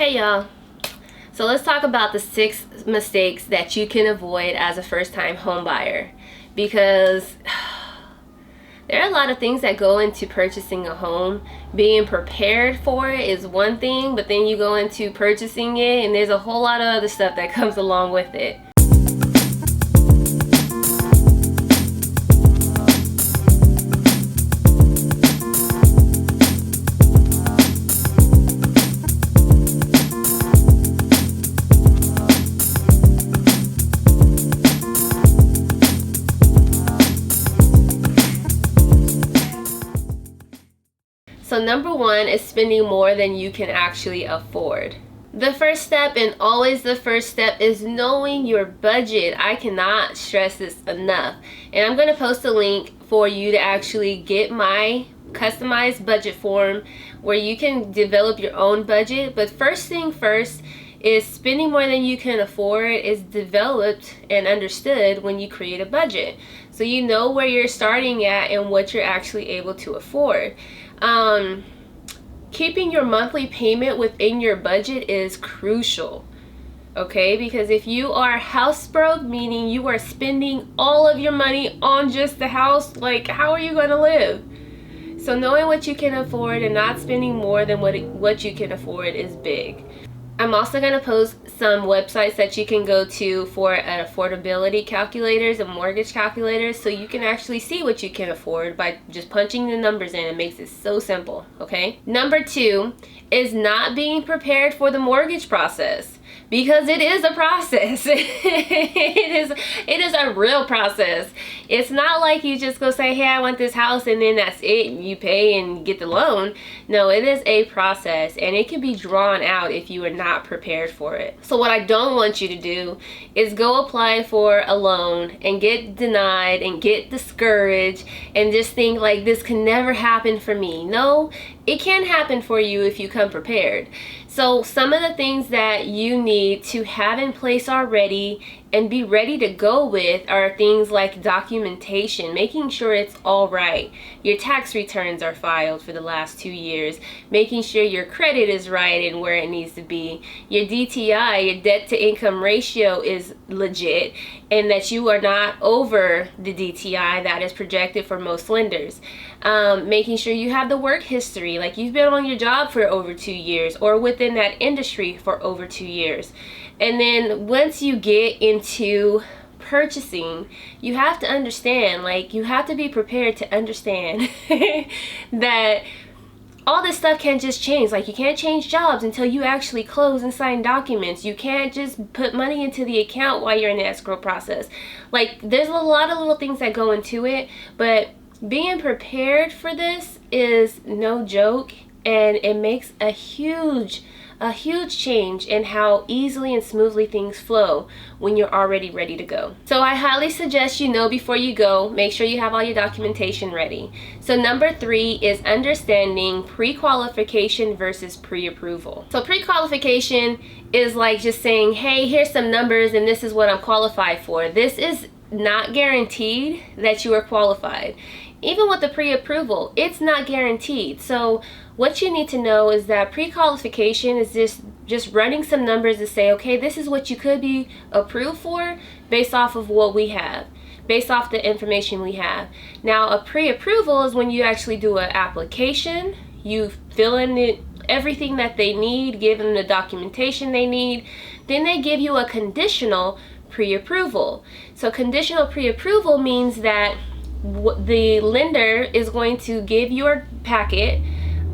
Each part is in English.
Hey y'all, so let's talk about the 6 mistakes that you can avoid as a first-time home buyer, because there are a lot of things that go into purchasing a home. Being prepared for it is one thing, but then you go into purchasing it and there's a whole lot of other stuff that comes along with it. So number 1 is spending more than you can actually afford. The first step, and always the first step, is knowing your budget. I cannot stress this enough. And I'm going to post a link for you to actually get my customized budget form where you can develop your own budget. But first thing first is spending more than you can afford is developed and understood when you create a budget. So you know where you're starting at and what you're actually able to afford. Keeping your monthly payment within your budget is crucial, okay? Because if you are house broke, meaning you are spending all of your money on just the house, like, how are you going to live? So knowing what you can afford and not spending more than what you can afford is big. I'm also going to post some websites that you can go to for affordability calculators and mortgage calculators, so you can actually see what you can afford by just punching the numbers in. It makes it so simple, okay? Number 2 is not being prepared for the mortgage process, because it is a process. it is a real process. It's not like you just go say, hey, I want this house, and then that's it, and you pay and get the loan. No, it is a process, and it can be drawn out if you are not prepared for it. So what I don't want you to do is go apply for a loan and get denied and get discouraged and just think like, this can never happen for me. No, it can happen for you if you come prepared. So some of the things that you need to have in place already and be ready to go with are things like documentation, making sure it's all right. Your tax returns are filed for the last 2 years, making sure your credit is right and where it needs to be. Your DTI, your debt to income ratio, is legit, and that you are not over the DTI that is projected for most lenders. Making sure you have the work history, like you've been on your job for over 2 years or within that industry for over 2 years. And then once you get into purchasing, you have to understand, like, you have to be prepared to understand that all this stuff can't just change. Like, you can't change jobs until you actually close and sign documents. You can't just put money into the account while you're in the escrow process. Like, there's a lot of little things that go into it, but being prepared for this is no joke, and it makes a huge change in how easily and smoothly things flow when you're already ready to go. So I highly suggest you know before you go, make sure you have all your documentation ready. So number 3 is understanding pre-qualification versus pre-approval. So pre-qualification is like just saying, hey, here's some numbers and this is what I'm qualified for. This is not guaranteed that you are qualified. Even with the pre-approval, it's not guaranteed. So what you need to know is that pre-qualification is just running some numbers to say, okay, this is what you could be approved for based off of what we have, based off the information we have. Now, a pre-approval is when you actually do an application, you fill in everything that they need, give them the documentation they need, then they give you a conditional pre-approval. So conditional pre-approval means that the lender is going to give your packet,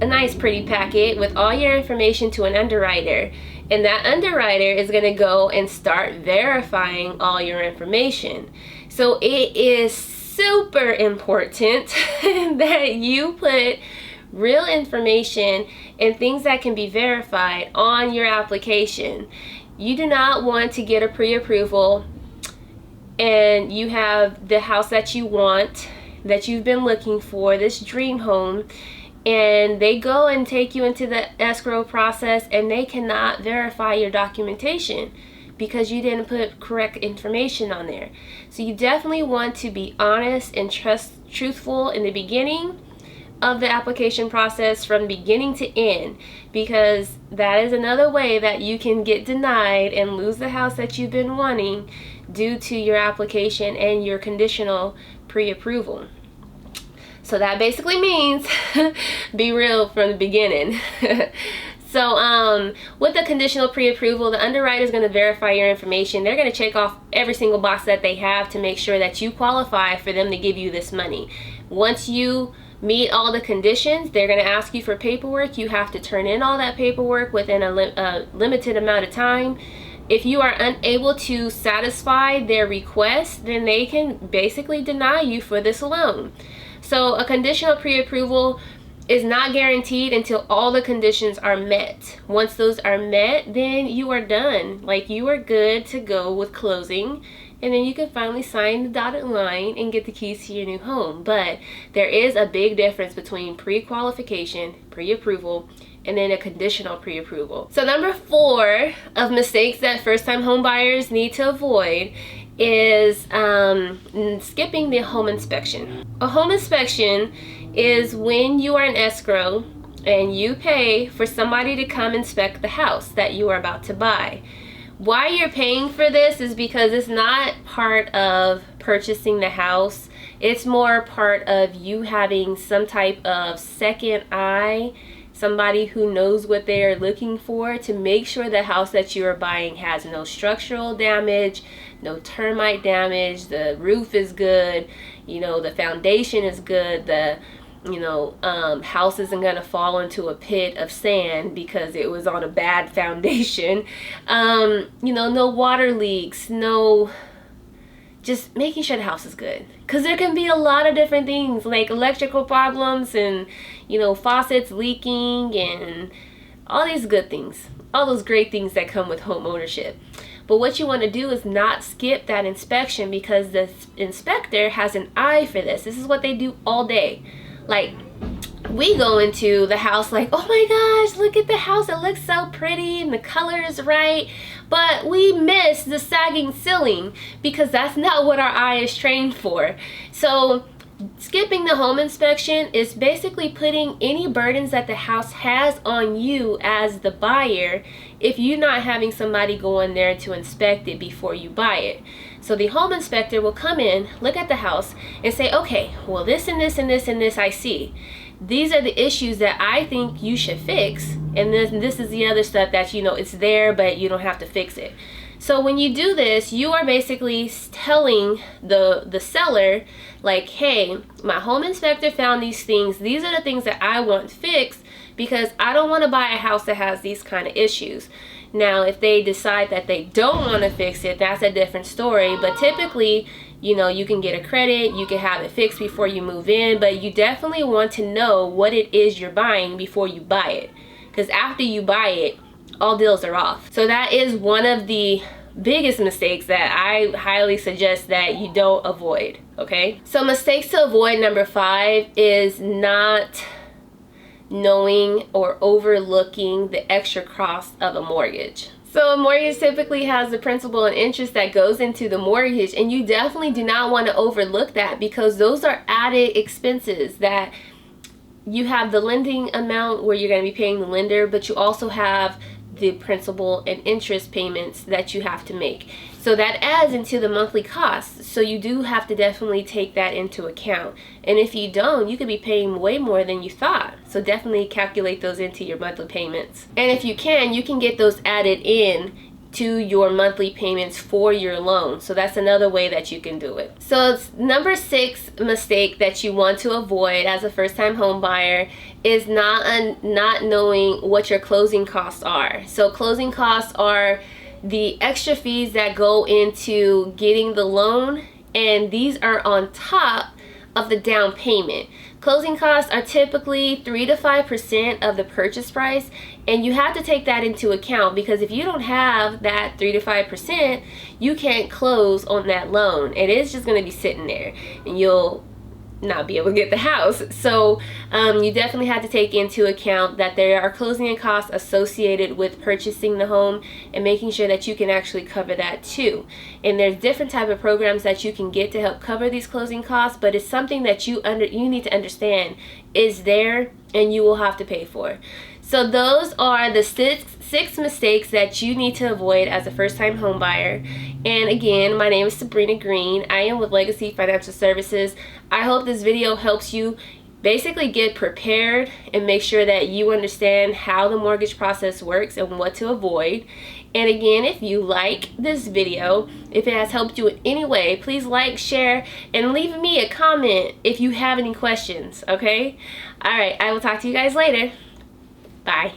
a nice pretty packet with all your information, to an underwriter, and that underwriter is going to go and start verifying all your information. So it is super important that you put real information and things that can be verified on your application. You do not want to get a pre-approval and you have the house that you want, that you've been looking for, this dream home, and they go and take you into the escrow process and they cannot verify your documentation because you didn't put correct information on there. So you definitely want to be honest and truthful in the beginning, of the application process from beginning to end, because that is another way that you can get denied and lose the house that you've been wanting due to your application and your conditional pre-approval. So that basically means be real from the beginning. So with the conditional pre-approval, the underwriter is going to verify your information. They're going to check off every single box that they have to make sure that you qualify for them to give you this money. Once you meet all the conditions, they're going to ask you for paperwork. You have to turn in all that paperwork within a limited amount of time. If you are unable to satisfy their request, then they can basically deny you for this loan. So a conditional pre-approval is not guaranteed until all the conditions are met. Once those are met, then you are done. Like, you are good to go with closing, and then you can finally sign the dotted line and get the keys to your new home. But there is a big difference between pre-qualification, pre-approval, and then a conditional pre-approval. So number 4 of mistakes that first-time home buyers need to avoid is skipping the home inspection. A home inspection is when you are in escrow and you pay for somebody to come inspect the house that you are about to buy. Why you're paying for this is because it's not part of purchasing the house. It's more part of you having some type of second eye, somebody who knows what they are looking for to make sure the house that you are buying has no structural damage, no termite damage, the roof is good, the foundation is good, the house isn't gonna fall into a pit of sand because it was on a bad foundation. No water leaks, just making sure the house is good. Because there can be a lot of different things like electrical problems and, faucets leaking and all these good things, all those great things that come with home ownership. But what you want to do is not skip that inspection, because the inspector has an eye for this. This is what they do all day. Like, we go into the house like, oh my gosh, look at the house, it looks so pretty and the color is right, but we miss the sagging ceiling because that's not what our eye is trained for. So skipping the home inspection is basically putting any burdens that the house has on you as the buyer if you're not having somebody go in there to inspect it before you buy it. So the home inspector will come in, look at the house, and say, okay, well, this and this and this and this I see. These are the issues that I think you should fix, and then this is the other stuff that it's there, but you don't have to fix it. So when you do this, you are basically telling the seller, like, hey, my home inspector found these things. These are the things that I want fixed because I don't want to buy a house that has these kind of issues. Now, if they decide that they don't want to fix it, that's a different story. But typically, you can get a credit, you can have it fixed before you move in, but you definitely want to know what it is you're buying before you buy it. Because after you buy it, all deals are off. So that is one of the biggest mistakes that I highly suggest that you don't avoid, okay? So mistakes to avoid, number 5 is not knowing or overlooking the extra cost of a mortgage. So a mortgage typically has the principal and interest that goes into the mortgage, and you definitely do not want to overlook that, because those are added expenses that you have. The lending amount where you're going to be paying the lender, but you also have the principal and interest payments that you have to make. So that adds into the monthly costs. So you do have to definitely take that into account. And if you don't, you could be paying way more than you thought. So definitely calculate those into your monthly payments. And if you can get those added in to your monthly payments for your loan. So that's another way that you can do it. So it's number 6 mistake that you want to avoid as a first-time home buyer is not knowing what your closing costs are. So closing costs are the extra fees that go into getting the loan, and these are on top of the down payment. Closing costs are typically 3 to 5% of the purchase price, and you have to take that into account, because if you don't have that 3 to 5%, you can't close on that loan. It is just going to be sitting there, and you'll not be able to get the house. So you definitely have to take into account that there are closing costs associated with purchasing the home, and making sure that you can actually cover that too. And there's different type of programs that you can get to help cover these closing costs, but it's something that you need to understand is there and you will have to pay for. So those are the six mistakes that you need to avoid as a first-time home buyer. And again, my name is Sabrina Green. I am with Legacy Financial Services. I hope this video helps you basically get prepared and make sure that you understand how the mortgage process works and what to avoid. And again, if you like this video, if it has helped you in any way, please like, share, and leave me a comment if you have any questions, okay? All right, I will talk to you guys later. Bye.